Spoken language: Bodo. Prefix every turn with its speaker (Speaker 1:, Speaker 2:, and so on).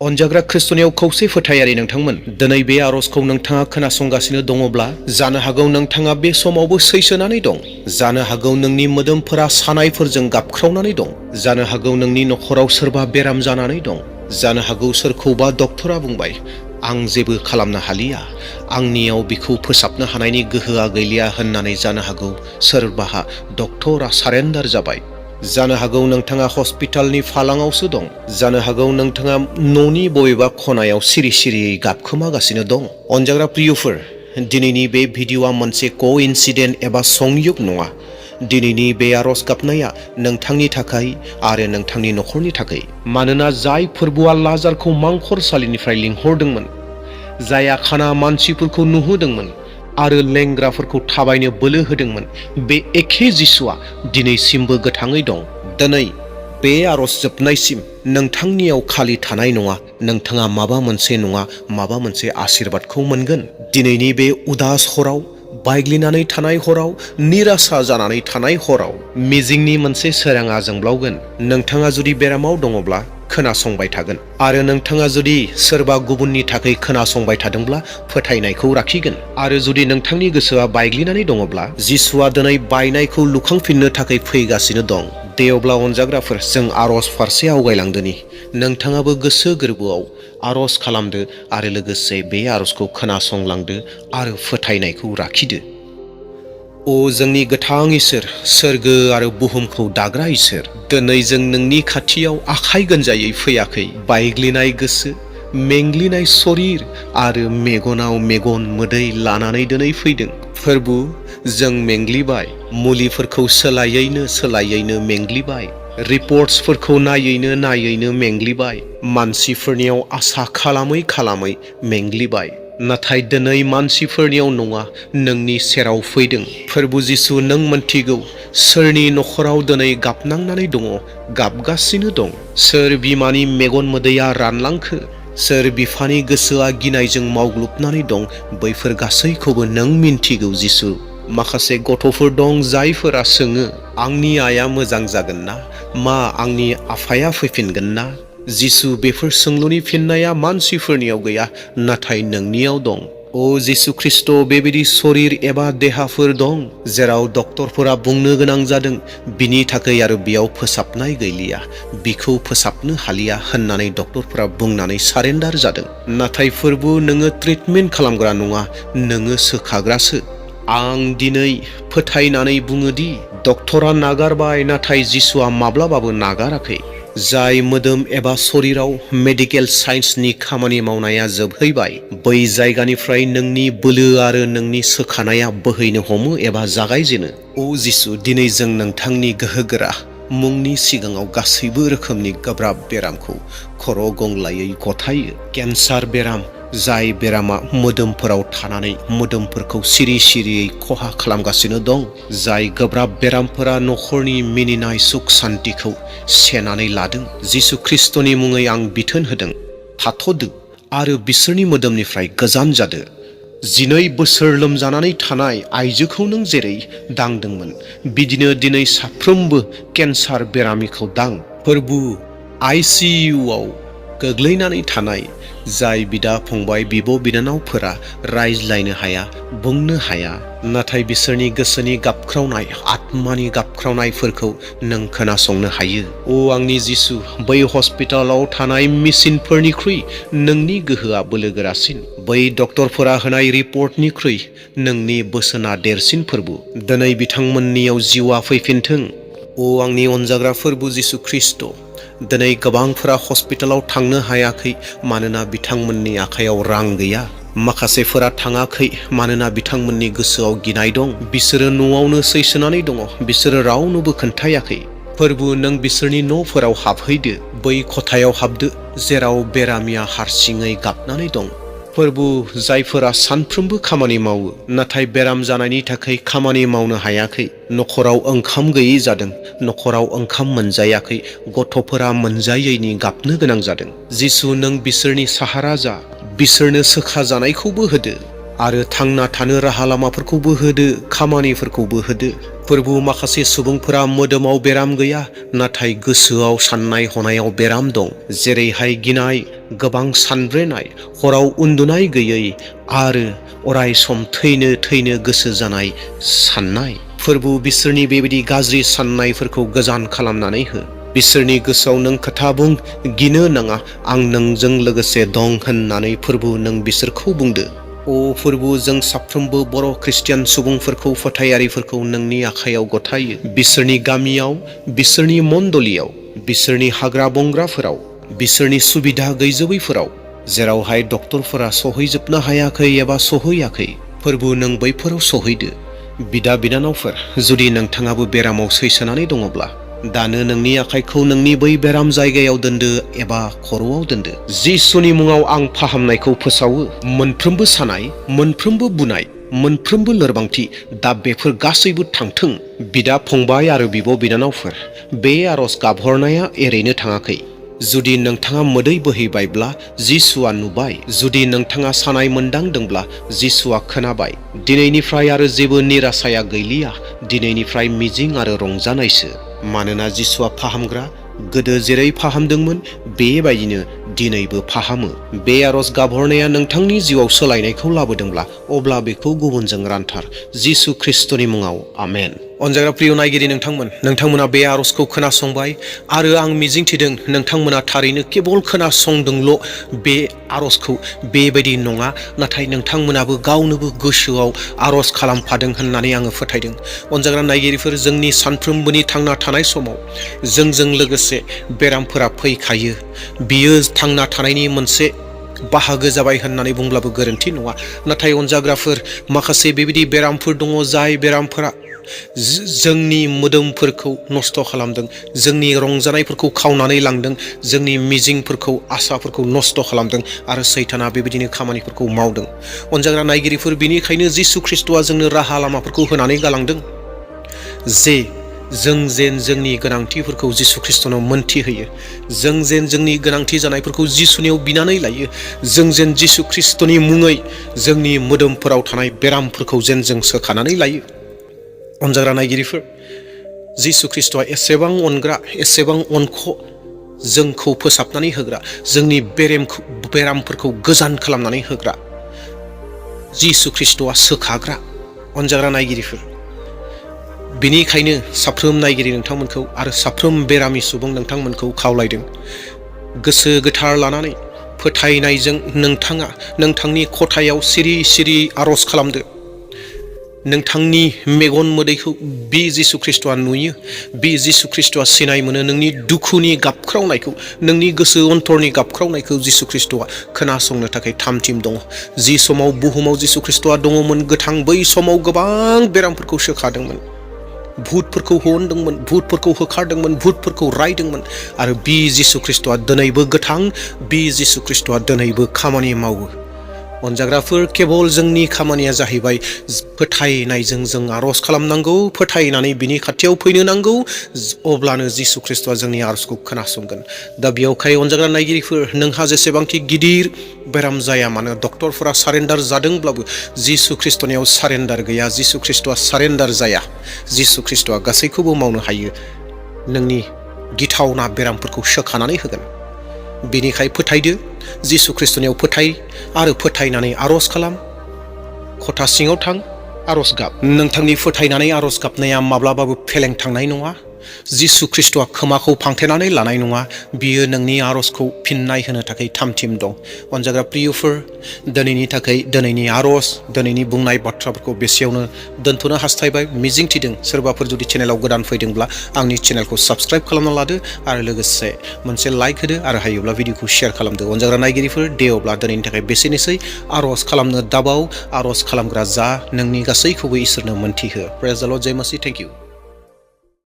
Speaker 1: अनजाग्रा ख्रिस्टनियाव खौसे फोथायारि नोंथांमोन, दिनै बे आरजखौ नोंथाङा खोनासंगासिनो दङब्ला जानो हागौ नोंथाङा बे समावबो सैसोनानै दं। जानो हागौ नोंनि मोदोमफोरा सानायफोरजों गाबख्रावनानै दं। जानो हागौ नोंनि नखराव सोरबा बेराम जानानै दं। जानो हागौ सोरखौबा डक्टरा बुंबाय, आं जेबो खालामनो हालिया, आंनियाव बिखौ फोसाबनो हानायनि गोहोआ गैलिया होननानै जानो हागौ सोरबाहा डक्टरा सारेन्डार जाबाय। जानो हागौ नोंथाङा हस्पिटालनि फालाङावसो दं। जानो हागौ नोंथाङा न'नि बबेबा खनायाव सिरि सिरियै गाबखोमागासिनो दं। अनजाग्रा प्रियफोर, दिनैनि बे भिडिअ'आ मोनसे क'इन्सिडेन्ट एबा संयोग नङा। दिनैनि बे आरज गाबनाया नोंथांनि थाखाय आरो नोंथांनि नखरनि थाखाय। मानोना जाय फोरबोआ लाजारखौ मांखरसालिनिफ्राय लिंहरदोंमोन, जाया खाना मानसिफोरखौ नुहोदोंमोन आरो लेंग्राफोरखौ थाबायनो बोलो होदोंमोन, बे एखे जिसुआ दिनैसिमबो गोथाङै दं। दिनै बे आरज जोबनायसिम नोंथांनियाव खालि थानाय नङा, नोंथाङा माबा मोनसे नङा माबा मोनसे आशीर्बादखौ मोनगोन। दिनैनि बे उदास हराव, बायग्लिनानै थानाय हराव, निराशा जानानै थानाय हराव मिजिंनि मोनसे सोराङा जोंब्लावगोन। नोंथाङा जुदि बेरामाव दङब्ला खोनासंबाय थागोन, आरो नोंथाङा जुदि सोरबा गुबुननि थाखाय खोनासंबाय थादोंब्ला फोथायनायखौ लाखिगोन। आरो जुदि नोंथांनि गोसोआ बायग्लिनानै दङब्ला जिसुआ दिनै बायनायखौ लुखांफिननो थाखाय फैगासिनो दं। दे अब्ला अनजाग्राफोर, जों आरज फारसे आवगायलांदोनि। नोंथाङाबो गोसो गोरबोआव आरज खालामदो आरो लोगोसे बे आरजखौ खोनासंलांदो आरो फोथायनायखौ लाखिदो। ओ जोंनि गोथां इसोर, सोरगो आरो बुहुमखौ दाग्रा इसोर, दिनै जों नोंनि खाथियाव आखाइ गोनजायै फैयाखै। बायग्लिनाय गोसो, मेंग्लिनाय शरीर आरो मेगनाव मेगन मोदै लानानै दिनै फैदों। फोरबु, जों मेंग्लिबाय, मुलिफोरखौ सोलायैनो मेंग्लिबाय, रिपर्टसफोरखौ नायैनो मेंग्लिबाय, मानसिफोरनियाव आसा खालामै मेंग्लिबाय। नाथाय दिनै मानसिफोरनियाव नङा, नोंनि सेराव फैदों। फोरबु जिसु, नों मोनथिगौ सोरनि नखराव दिनै गाबनांनानै दङ, गाबगासिनो दं। सोर बिमानि मेगन मोदैया रानलांखो, सोर बिफानि गोसोआ गिनायजों मावग्लुबनानै दं, बैफोर गासैखौबो नों मिन्थिगौ जिसु। माखासे गथ'फोर दं जायफोरा सोङो, आंनि आइया मोजां जागोन ना? मा आंनि आफाया फैफिनगोन ना? जिसु, बेफोर सोंलुनि फिननाया मानसिफोरनियाव गैया, नाथाय नोंनियाव दं। ओ जिसु ख्रिस्ट, बेबायदि शरीर एबा देहाफोर दं जेराव डक्टरफोरा बुंनो गोनां जादों बिनि थाखाय आरो बेयाव फोसाबनाय गैलिया, बिखौ फोसाबनो हालिया होननानै डक्टरफोरा बुंनानै सारेन्डार जादों। नाथाय फोरबु, नोङो ट्रिटमेन्ट खालामग्रा नङा, नोङो सोखाग्रासो। आं दिनै फोथायनानै बुङोदि डक्टरा नागारबाय, नाथाय जिसुआ माब्लाबाबो नागाराखै। जाय मोदोम एबा शरीराव मेडिकेल साइन्सनि खामानि मावनाया जोबहैबाय, बै जायगानिफ्राय नोंनि बोलो आरो नोंनि सोखानाया बोहैनो हमो एबा जागायजेनो। ओ जिसु, दिनै जों नोंथांनि गोहोगोरा मुंनि सिगाङाव गासैबो रोखोमनि गोब्राब बेरामखौ खर' गंग्लायै गथायो। केन्सार बेराम, जाय बेरामा मोदोमफोराव थानानै मोदोमफोरखौ सिरि सिरियै खहा खालामगासिनो दं। जाय गोब्राब बेरामफोरा नखरनि मिनिनाय सुख सान्तिखौ सेनानै लादों। जिसु ख्रिस्टनि मुङै आं बिथोन होदों, थाथ'दो आरो बिसोरनि मोदोमनिफ्राय गोजान जादो। 12 बोसोर लोमजानानै थानाय आइजोखौ नों जेरै दांदोंमोन, बिदिनो दिनै साफ्रोमबो केन्सार बेरामिखौ दां। फोरबु, ICUआव गोग्लैनानै थानाय जाय बिदा फंबाय, बिब' बिनानावफोरा रायज्लायनो हाया, बुंनो हाया, नाथाय बिसोरनि गोसोनि गाबख्रावनाय, आत्मानि गाबख्रावनायफोरखौ नों खोनासंनो हायो। ओ आंनि जिसु, बै हस्पिटालाव थानाय मेसिनफोरनिख्रुइ नोंनि गोहोआ बोलोगोरासिन। बै डक्टरफोरा होनाय रिपर्टनिख्रुइ नोंनि बोसोना देरसिन। फोरबु, दिनै बिथांमोननियाव जिउआ फैफिनथों। ओ आंनि अनजाग्रा फोरबु जिसु ख्रिस्ट, दिनै गोबांफोरा हस्पिटालाव थांनो हायाखै मानोना बिथांमोननि आखायाव रां गैया। माखासेफोरा थाङाखै मानोना बिथांमोननि गोसोआव गिनाय दं। बिसोरो न'आवनो सैसोनानै दङ, बिसोरो रावनोबो खोन्थायाखै। फोरबु, नों बिसोरनि न'फोराव हाबहैदो, बै खथायाव हाबदो जेराव बेरामिया हारसिङै गाबनानै दं। फोरबु, जायफोरा सानफ्रोमबो खामानि मावो नाथाय बेराम जानायनि थाखाय खामानि मावनो हायाखै, नखराव ओंखाम गैयै जादों, नखराव ओंखाम मोनजायाखै, गथ'फोरा मोनजायैनि गाबनो गोनां जादों। जिसु, नों बिसोरनि साहारा जा, बिसोरनो सोखा जानायखौबो होदो। आरो थांना थानो राहा लामाफोरखौबो होदो, खामानिफोरखौबो होदो। फोरबु माखासे सुबुंफोरा मोदोमाव बेराम गैया, नाथाय गोसोआव साननाय हनायाव बेराम दं। जेरैहाय गिनाय, गोबां सानब्रेनाय, हराव उन्दुनाय गैयै आरो अराय सम थैनो गोसो जानाय साननाय। फोरबु बिसोरनि बेबायदि गाज्रि साननायफोरखौ गोजान खालामनानै हो। बिसोरनि गोसोआव नों खोथा बुं, गिनो नाङा, आं नोंजों लोगोसे दं होननानै फोरबु नों बिसोरखौ बुंदो। फोरबु जों साफ्रोमबो बर' ख्रिस्टियान सुबुंफोरखौ, फोथायारिफोरखौ नोंनि आखायाव गथायो। बिसोरनि गामियाव, बिसोरनि मण्डलियाव, बिसोरनि हाग्रा बंग्राफोराव, बिसोरनि सुबिदा गैजोबैफोराव, जेरावहाय डक्टरफोरा सहैजोबनो हायाखै एबा सहैयाखै, फोरबु नों बैफोराव सहैदो। बिदा बिनानावफोर, जुदि नोंथाङाबो बेरामाव सैसोनानै दङब्ला, दानो नोंनि आखाइखौ नोंनि बै बेराम जायगायाव दोनदो एबा खर'आव दोनदो। जिसुनि मुङाव आं फाहामनायखौ फोसावो। मोनफ्रोमबो सानाय, मोनफ्रोमबो बुनाय, मोनफ्रोमबो लोरबांथि, दा बेफोर गासैबो थांथों। बिदा फंबाय आरो बिब' बिनानावफोर, बे आरज गाबहरनाया एरैनो थाङाखै। जुदि नोंथाङा मोदै बोहैबायब्ला जिसुआ नुबाय। जुदि नोंथाङा सानाय मोनदांदोंब्ला जिसुआ खोनाबाय। दिनैनिफ्राय आरो जेबो निराशाया गैलिया। दिनैनिफ्राय मिजिं आरो रंजानायसो। मानोना जिसुआ फाहामग्रा, गोदो जेरै फाहामदोंमोन बेबायदिनो दिनैबो फाहामो। बे आरज गाबहरनाया नोंथांनि जिउआव सोलायनायखौ लाबोदोंब्ला, अब्ला बेखौ गुबुनजों रानथार। जिसु ख्रिस्टनि मुङाव आमेन। अनजाग्रा प्रिय नायगिरि नोंथांमोना बे आरजखौ खोनासंबाय आरो आं मिजिंथिदों नोंथांमोना थारैनो केबल खोनासंदोंल' बे आरजखौ, बेबायदि नङा, नाथाय नोंथांमोनाबो गावनोबो गोसोआव आरज खालामफादों होननानै आङो फोथायदों। अनजाग्रा नायगिरिफोर, जोंनि सानफ्रोमबोनि थांना थानाय समाव जोंजों लोगोसे बेरामफोरा फैखायो। बियो थांना थानायनि मोनसे बाहागो जाबाय होननानै बुंब्लाबो गोरोन्थि नङा। नाथाय अनजाग्राफोर, माखासे बेबायदि बेरामफोर दङ, जाय बेरामफोरा जोंनि मोदोमफोरखौ नस्थ' खालामदों, जोंनि रंजानायफोरखौ खावनानै लांदों, जोंनि मिजिंफोरखौ, आसाफोरखौ नस्थ' खालामदों आरो सैताना बेबायदिनो खामानिफोरखौ मावदों। अनजाग्रा नायगिरिफोर, बेनिखायनो जिसु ख्रिस्ट'आ जोंनो राहा लामाफोरखौ होनानै गालांदों, जे जों जेन जोंनि गोनांथिफोरखौ जिसु ख्रिस्ट'नाव मोनथिहोयो। जों जेन जोंनि गोनांथि जानायफोरखौ जिसुनियाव बिनानै लायो। जों जेन जिसु ख्रिस्ट'नि मुङै जोंनि मोदोमफोराव थानाय बेरामफोरखौ जेन जों सोखानानै लायो। अनजाग्रा नायगिरिफोर, जिसु ख्रिस्ट'आ एसेबां अनग्रा, एसेबां जोंखौ फोसाबनानै होग्रा, जोंनि बेरामफोरखौ गोजान खालामनानै होग्रा। जिसु ख्रिस्ट'आ सोखाग्रा। अनजाग्रा नायगिरिफोर, बेनिखायनो साफ्रोम नायगिरि नोंथांमोनखौ आरो साफ्रोम बेरामि सुबुं नोंथांमोनखौ खावलायदों, गोसो गोथार लानानै फोथायनायजों नोंथाङा नोंथांनि खथायाव सिरि सिरि आरज खालामदो। नोंथांनि मेगन मोदैखौ बे जिसु ख्रिस्ट'आ नुयो। बे जिसु ख्रिस्ट'आ सिनाय मोनो। नोंनि दुखुनि गाबख्रावनायखौ, नोंनि गोसो अन्तरनि गाबख्रावनायखौ जिसु ख्रिस्ट'आ खोनासंनो थाखाय थामथिम दङ। जि समाव बुहुमाव जिसु ख्रिस्ट'आ दङमोन गोथां, बै समाव गोबां बेरामफोरखौ सोखादोंमोन, भुतफोरखौ होनदोंमोन, भुतफोरखौ होखारदोंमोन, भुतफोरखौ रायदोंमोन। आरो बे जिसु ख्रिस्ट'आ दिनैबो गोथां, बे जिसु ख्रिस्ट'आ दिनैबो खामानि मावो। अनजाग्राफोर, केबल जोंनि खामानिया जाहैबाय फोथायनायजों जों आरज खालामनांगौ, फोथायनानै बिनि खाथियाव फैनो नांगौ, अब्लानो जिसु ख्रिस्ट'आ जोंनि आरजखौ खोनासंगोन। दा बेयावखाय अनजाग्रा नायगिरिफोर, नोंहा जेसेबांखि गिदिर बेराम जाया मानो, डक्टरफोरा सारेन्डार जादोंब्लाबो जिसु ख्रिस्ट'नियाव सारेन्डार गैया। जिसु ख्रिस्ट'आ सारेन्डार जाया। जिसु ख्रिस्ट'आ गासैखौबो मावनो हायो। नोंनि गिथावना बेरामफोरखौ सोखानानै होगोन। बेनिखाय फोथायदो, जिसु ख्रिस्ट'नियाव फोथाय आरो फोथायनानै आरज खालाम। खथा सिङाव थां, आरज गाब। नोंथांनि फोथायनानै आरज गाबनाया माब्लाबाबो फेलें थांनाय नङा। जिसु ख्रिस्ट'आ खोमाखौ फांथेनानै लानाय नङा। बियो नोंनि आरजखौ फिननाय होनो थाखाय थामथिम दं। अनजाग्रा प्रियफोर, दिनैनि थाखाय दिनैनि आरज, दिनैनि बुंनाय बाथ्राफोरखौ बेसेयावनो दोनथ'नो हास्थायबाय। मिजिंथिदों सोरबाफोर जुदि चेनेलाव गोदान फैदोंब्ला आंनि चेनेलखौ साबस्क्राइब खालामना लादो आरो लोगोसे मोनसे लाइक होदो आरो हायोब्ला भिडिअखौ शेयार खालामदो। अनजाग्रा नायगिरिफोर, दे अब्ला दिनैनि थाखाय बेसेनोसै। आरज खालामनो दाबाव, आरज खालामग्रा जा, नोंनि गासैखौबो इसोरनो मोनथिहो। प्रेज द लर्ड, जय मसीह, थेंक इउ।